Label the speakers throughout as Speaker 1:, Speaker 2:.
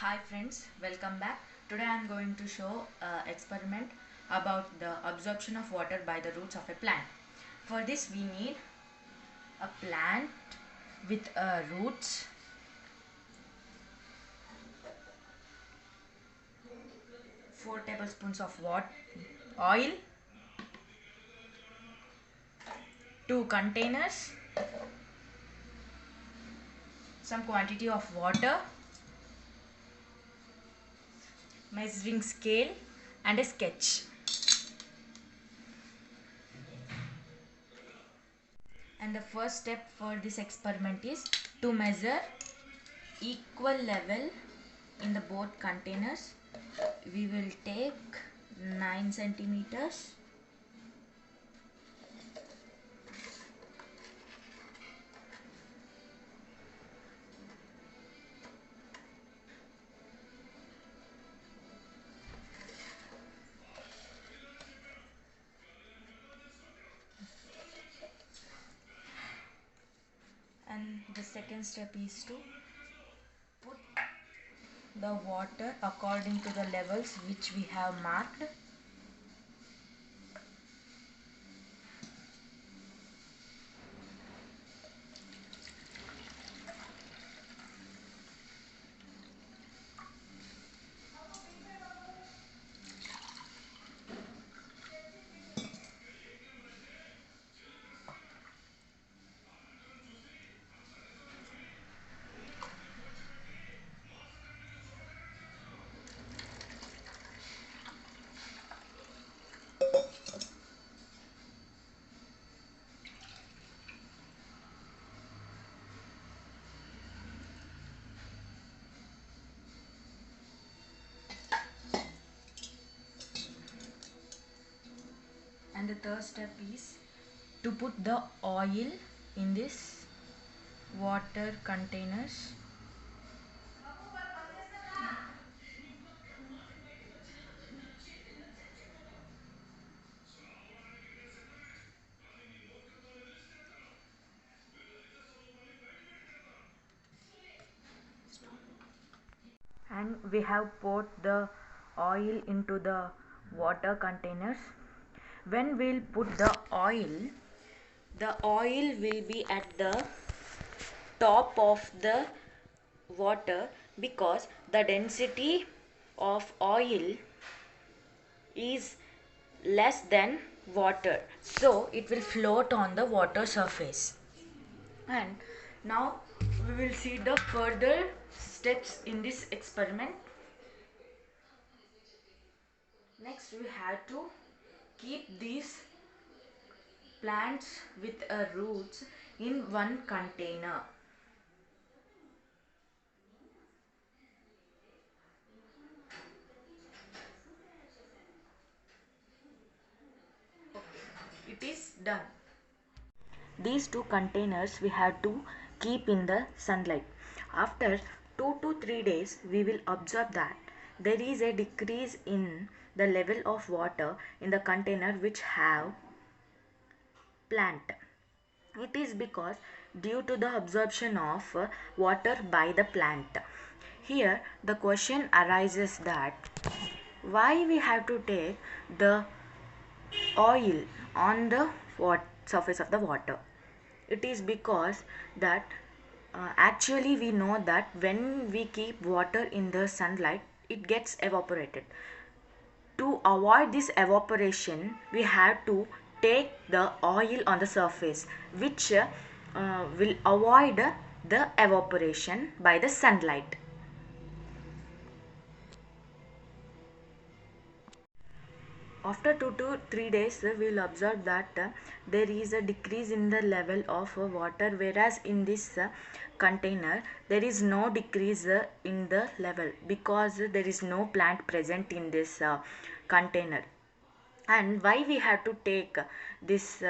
Speaker 1: Hi friends, welcome back. Today I am going to show experiment about the absorption of water by the roots of a plant. For this we need a plant with roots, 4 tablespoons of oil, 2 containers, some quantity of water, measuring scale and a sketch. And the first step for this experiment is to measure equal level in the both containers. We will take 9 centimeters and the second step is to put the water according to the levels which we have marked. And the third step is to put the oil in this water containers. And we have poured the oil into the water containers. When we'll put the oil will be at the top of the water because the density of oil is less than water, so it will float on the water surface. And now we will see the further steps in this experiment. Next we have to keep these plants with roots in one container. It is done. These two containers we have to keep in the sunlight. After 2 to 3 days we will observe that there is a decrease in the level of water in the container which have plant. It is because due to the absorption of water by the plant. Here the question arises that why we have to take the oil on the surface of the water. It is because that actually we know that when we keep water in the sunlight it gets evaporated. To avoid this evaporation we have to take the oil on the surface, which will avoid the evaporation by the sunlight. After 2 to 3 days we will observe that there is a decrease in the level of water, whereas in this container there is no decrease in the level because there is no plant present in this container. And why we have to take this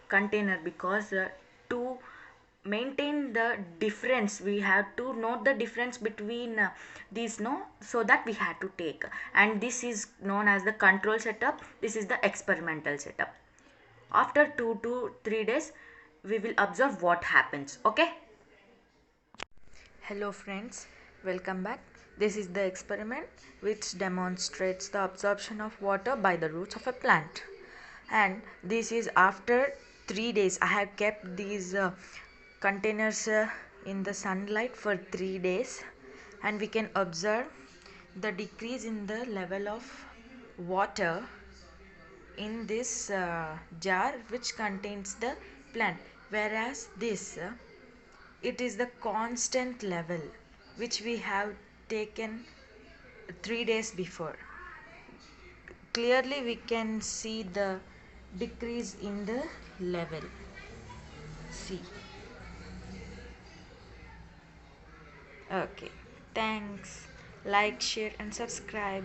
Speaker 1: container? Because to maintain the difference we have to note the difference between these, no, so that we have to take, and this is known as the control setup. This is the experimental setup. After 2 to 3 days we will observe what happens. Okay. Hello friends, Welcome back. This is the experiment which demonstrates the absorption of water by the roots of a plant. And this is after 3 days. I have kept these containers in the sunlight for 3 days, and we can observe the decrease in the level of water in this jar which contains the plant, whereas this it is the constant level which we have taken 3 days before. Clearly we can see the decrease in the level. See. Okay, thanks. Like, share and subscribe.